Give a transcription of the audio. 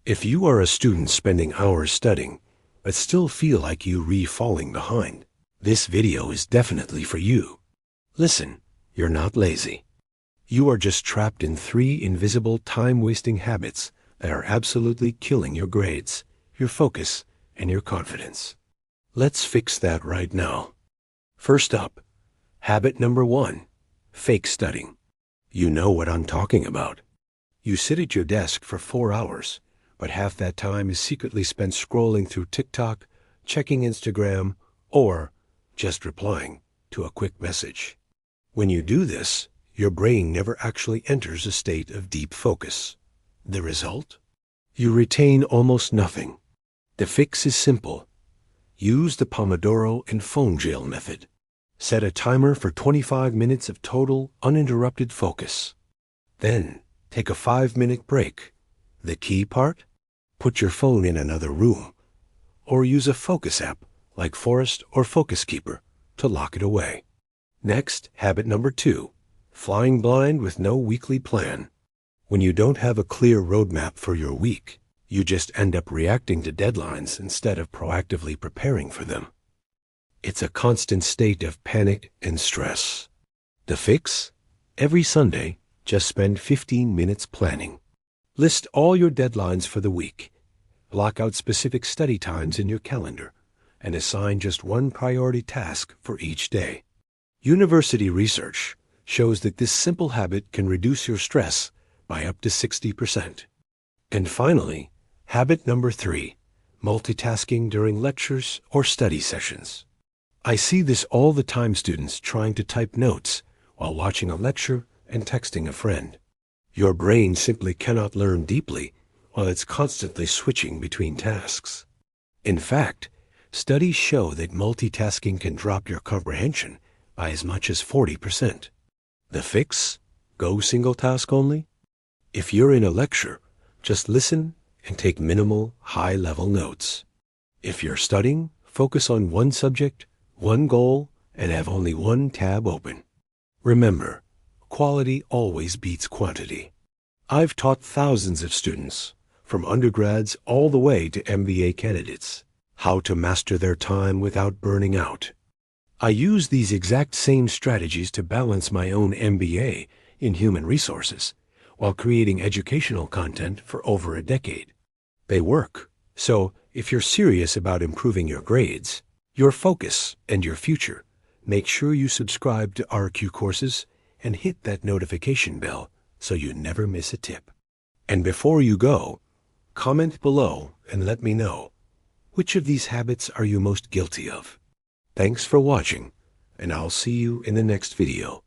If you are a student spending hours studying, but still feel like you're falling behind, this video is definitely for you. Listen, you're not lazy. You are just trapped in 3 invisible time-wasting habits that are absolutely killing your grades, your focus, and your confidence. Let's fix that right now. First up, habit number 1, fake studying. You know what I'm talking about. You sit at your desk for 4 hours, but half that time is secretly spent scrolling through TikTok, checking Instagram, or just replying to a quick message. When you do this, your brain never actually enters a state of deep focus. The result? You retain almost nothing. The fix is simple. Use the Pomodoro and phone jail method. Set a timer for 25 minutes of total, uninterrupted focus. Then, take a 5-minute break. The key part? Put your phone in another room, or use a focus app like Forest or Focus Keeper to lock it away. Next, habit number 2, flying blind with no weekly plan. When you don't have a clear roadmap for your week, you just end up reacting to deadlines instead of proactively preparing for them. It's a constant state of panic and stress. The fix? Every Sunday, just spend 15 minutes planning. List all your deadlines for the week. Block out specific study times in your calendar, and assign just one priority task for each day. University research shows that this simple habit can reduce your stress by up to 60%. And finally, habit number 3, multitasking during lectures or study sessions. I see this all the time, students trying to type notes while watching a lecture and texting a friend. Your brain simply cannot learn deeply while it's constantly switching between tasks. In fact, studies show that multitasking can drop your comprehension by as much as 40%. The fix? Go single task only? If you're in a lecture, just listen and take minimal, high-level notes. If you're studying, focus on one subject, one goal, and have only one tab open. Remember, quality always beats quantity. I've taught thousands of students, from undergrads all the way to MBA candidates, how to master their time without burning out. I use these exact same strategies to balance my own MBA in human resources while creating educational content for over a decade. They work. So, if you're serious about improving your grades, your focus, and your future, make sure you subscribe to RQ courses and hit that notification bell so you never miss a tip. And before you go, comment below and let me know, which of these habits are you most guilty of? Thanks for watching, and I'll see you in the next video.